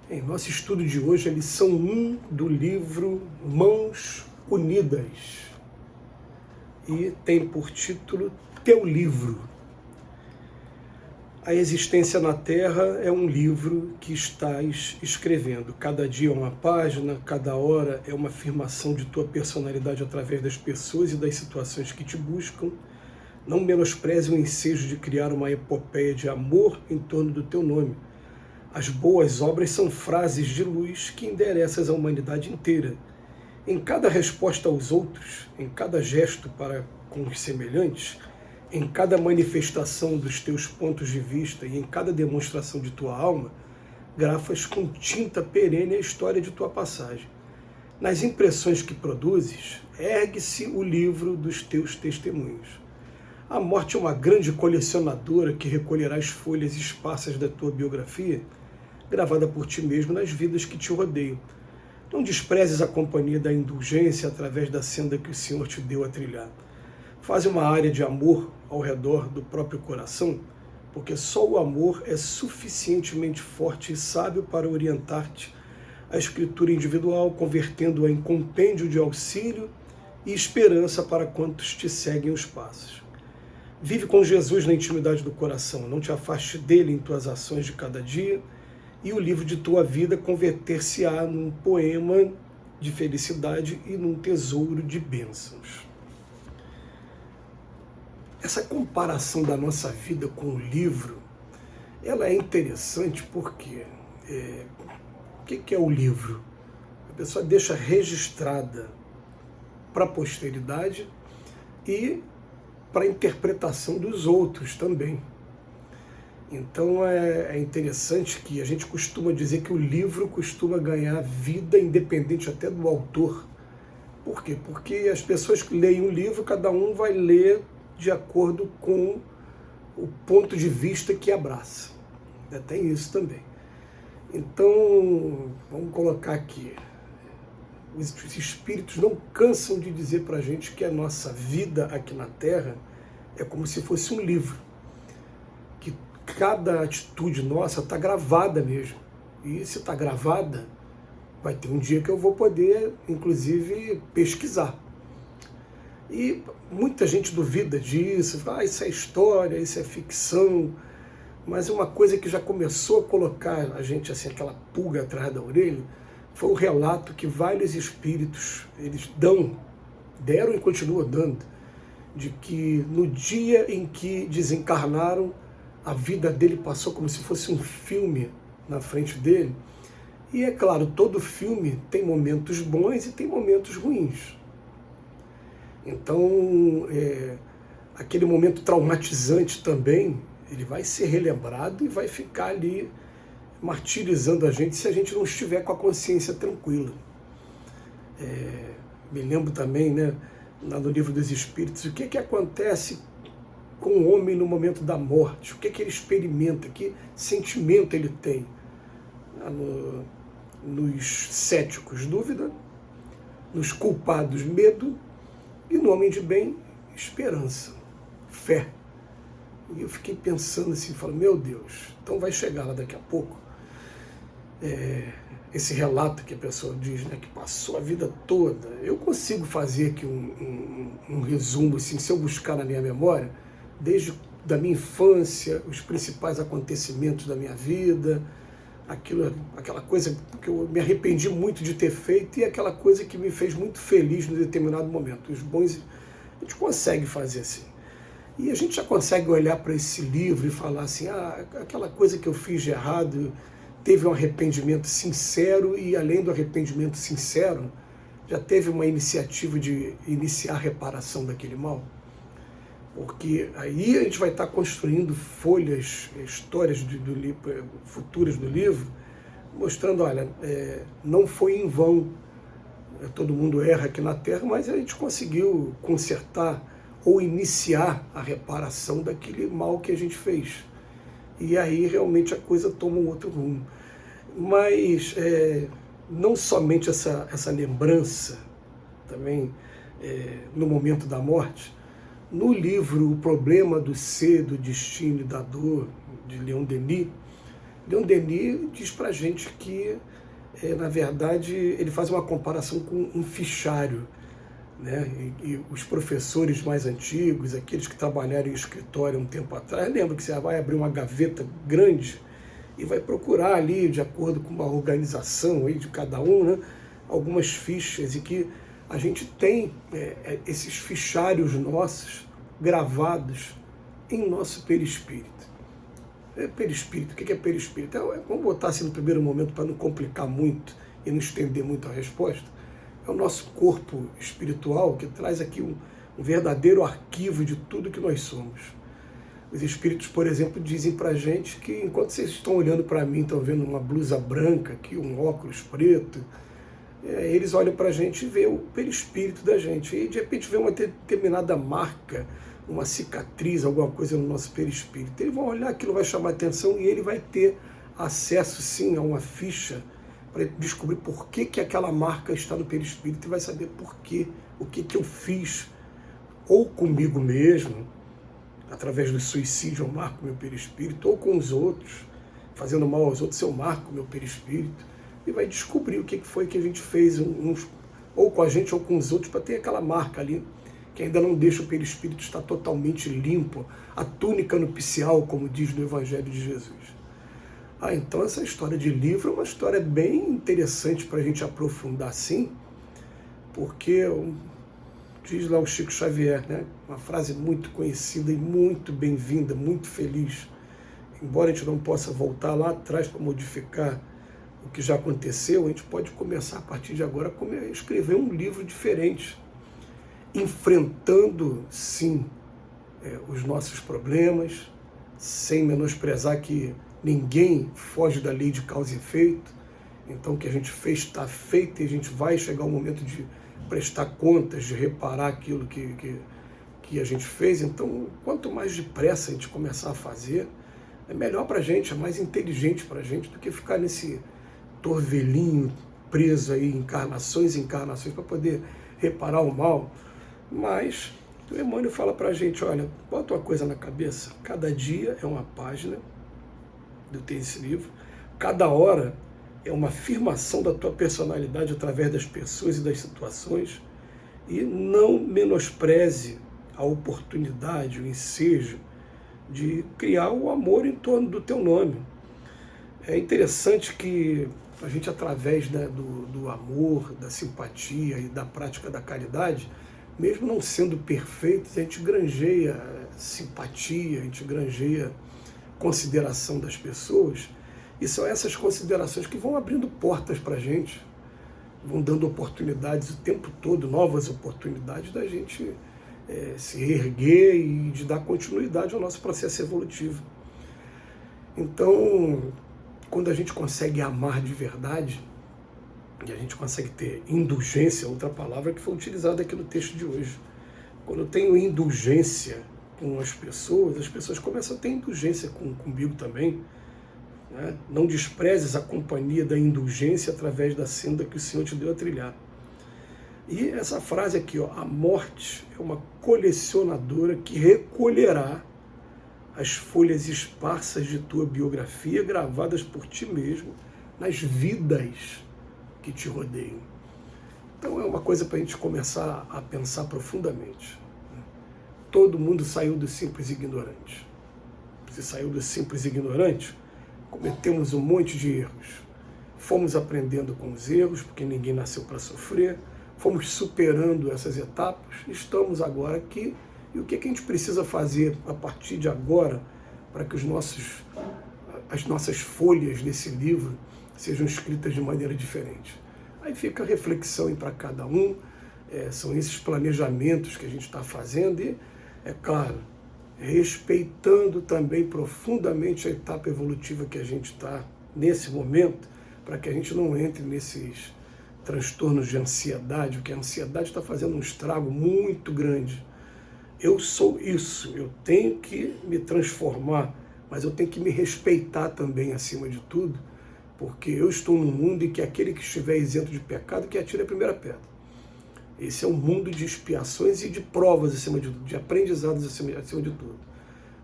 Em nosso estudo de hoje, a lição 1 do livro Mãos Unidas, e tem por título Teu Livro. A existência na Terra é um livro que estás escrevendo. Cada dia é uma página, cada hora é uma afirmação de tua personalidade através das pessoas e das situações que te buscam. Não menospreze o ensejo de criar uma epopeia de amor em torno do teu nome. As boas obras são frases de luz que endereças à humanidade inteira. Em cada resposta aos outros, em cada gesto para com os semelhantes, em cada manifestação dos teus pontos de vista e em cada demonstração de tua alma, grafas com tinta perene a história de tua passagem. Nas impressões que produzes, ergue-se o livro dos teus testemunhos. A morte é uma grande colecionadora que recolherá as folhas esparsas da tua biografia, gravada por ti mesmo nas vidas que te rodeiam. Não desprezes a companhia da indulgência através da senda que o Senhor te deu a trilhar. Faze uma área de amor ao redor do próprio coração, porque só o amor é suficientemente forte e sábio para orientar-te à escritura individual, convertendo-a em compêndio de auxílio e esperança para quantos te seguem os passos. Vive com Jesus na intimidade do coração, não te afaste dele em tuas ações de cada dia, e o livro de tua vida converter-se-á num poema de felicidade e num tesouro de bênçãos. Essa comparação da nossa vida com o livro, ela é interessante porque o que é o livro? A pessoa deixa registrada para a posteridade e para a interpretação dos outros também. Então é interessante que a gente costuma dizer que o livro costuma ganhar vida independente até do autor. Por quê? Porque as pessoas que leem um livro, cada um vai ler de acordo com o ponto de vista que abraça. Tem isso também. Então, vamos colocar aqui. Os espíritos não cansam de dizer para a gente que a nossa vida aqui na Terra é como se fosse um livro. Que cada atitude nossa está gravada mesmo. E se está gravada, vai ter um dia que eu vou poder, inclusive, pesquisar. E muita gente duvida disso, fala, isso é história, isso é ficção, mas uma coisa que já começou a colocar a gente assim, aquela pulga atrás da orelha, foi o relato que vários espíritos, eles deram e continuam dando, de que no dia em que desencarnaram, a vida dele passou como se fosse um filme na frente dele. E é claro, todo filme tem momentos bons e tem momentos ruins. Então, aquele momento traumatizante também, ele vai ser relembrado e vai ficar ali martirizando a gente se a gente não estiver com a consciência tranquila. Me lembro também, lá no Livro dos Espíritos, o que acontece com o homem no momento da morte, o que ele experimenta, que sentimento ele tem. Nos céticos, dúvida, nos culpados, medo, e no homem de bem, esperança, fé. E eu fiquei pensando assim, falando, meu Deus, então vai chegar lá daqui a pouco, esse relato que a pessoa diz, que passou a vida toda. Eu consigo fazer aqui um resumo, assim, se eu buscar na minha memória, desde da minha infância, os principais acontecimentos da minha vida, aquela coisa que eu me arrependi muito de ter feito e aquela coisa que me fez muito feliz num determinado momento. Os bons, a gente consegue fazer assim. E a gente já consegue olhar para esse livro e falar assim, aquela coisa que eu fiz de errado teve um arrependimento sincero e, além do arrependimento sincero, já teve uma iniciativa de iniciar a reparação daquele mal. Porque aí a gente vai estar construindo folhas, histórias futuras do livro, mostrando, olha, não foi em vão, todo mundo erra aqui na Terra, mas a gente conseguiu consertar ou iniciar a reparação daquele mal que a gente fez. E aí realmente a coisa toma um outro rumo. Mas não somente essa lembrança, também no momento da morte. No livro O Problema do Ser, do Destino e da Dor, de Leon Denis, Leon Denis diz para a gente que, na verdade, ele faz uma comparação com um fichário, né? E os professores mais antigos, aqueles que trabalharam em escritório um tempo atrás, lembra que você vai abrir uma gaveta grande e vai procurar ali, de acordo com uma organização aí de cada um, né, algumas fichas, e que a gente tem esses fichários nossos gravados em nosso perispírito. Perispírito, o que é perispírito? Vamos botar assim no primeiro momento para não complicar muito e não estender muito a resposta. É o nosso corpo espiritual que traz aqui um verdadeiro arquivo de tudo que nós somos. Os espíritos, por exemplo, dizem para a gente que enquanto vocês estão olhando para mim, estão vendo uma blusa branca aqui, um óculos preto, eles olham para a gente e veem o perispírito da gente. E de repente vê uma determinada marca, uma cicatriz, alguma coisa no nosso perispírito. Eles vão olhar, aquilo vai chamar atenção e ele vai ter acesso sim a uma ficha para descobrir por que aquela marca está no perispírito e vai saber por quê, o que eu fiz, ou comigo mesmo, através do suicídio eu marco meu perispírito, ou com os outros, fazendo mal aos outros eu marco meu perispírito, e vai descobrir o que foi que a gente fez, ou com a gente ou com os outros, para ter aquela marca ali, que ainda não deixa o perispírito estar totalmente limpo, a túnica nupcial, como diz no Evangelho de Jesus. Então essa história de livro é uma história bem interessante para a gente aprofundar, sim, porque diz lá o Chico Xavier, né, uma frase muito conhecida e muito bem-vinda, muito feliz. Embora a gente não possa voltar lá atrás para modificar o que já aconteceu, a gente pode começar a partir de agora a escrever um livro diferente, enfrentando, sim, os nossos problemas, sem menosprezar que ninguém foge da lei de causa e efeito. Então o que a gente fez está feito e a gente vai chegar ao momento de prestar contas, de reparar aquilo que a gente fez. Então, quanto mais depressa a gente começar a fazer, é melhor para a gente, é mais inteligente para a gente do que ficar nesse torvelinho preso aí, encarnações e encarnações, para poder reparar o mal. Mas o Emmanuel fala para a gente, olha, bota uma coisa na cabeça, cada dia é uma página do teu esse livro, cada hora é uma afirmação da tua personalidade através das pessoas e das situações, e não menospreze a oportunidade, o ensejo de criar o amor em torno do teu nome. É interessante que a gente, através, né, do amor, da simpatia e da prática da caridade, mesmo não sendo perfeitos, a gente granjeia simpatia, a gente granjeia consideração das pessoas, e são essas considerações que vão abrindo portas para a gente, vão dando oportunidades o tempo todo, novas oportunidades da gente se reerguer e de dar continuidade ao nosso processo evolutivo. Então, quando a gente consegue amar de verdade, e a gente consegue ter indulgência, outra palavra que foi utilizada aqui no texto de hoje. Quando eu tenho indulgência com as pessoas começam a ter indulgência comigo também. Né? Não desprezes a companhia da indulgência através da senda que o Senhor te deu a trilhar. E essa frase aqui, ó, a morte é uma colecionadora que recolherá as folhas esparsas de tua biografia gravadas por ti mesmo nas vidas que te rodeiam. Então é uma coisa para a gente começar a pensar profundamente. Todo mundo saiu do simples ignorante. Se saiu do simples ignorante, cometemos um monte de erros. Fomos aprendendo com os erros, porque ninguém nasceu para sofrer, fomos superando essas etapas, estamos agora aqui, e o que a gente precisa fazer a partir de agora para que as nossas folhas desse livro sejam escritas de maneira diferente? Aí fica a reflexão para cada um, são esses planejamentos que a gente está fazendo e, é claro, respeitando também profundamente a etapa evolutiva que a gente está nesse momento, para que a gente não entre nesses transtornos de ansiedade, porque a ansiedade está fazendo um estrago muito grande. Eu sou isso, eu tenho que me transformar, mas eu tenho que me respeitar também acima de tudo, porque eu estou num mundo em que aquele que estiver isento de pecado que atire a primeira pedra. Esse é um mundo de expiações e de provas acima de tudo, de aprendizados acima de tudo.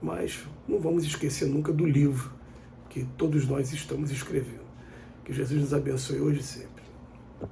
Mas não vamos esquecer nunca do livro, que todos nós estamos escrevendo. Que Jesus nos abençoe hoje e sempre.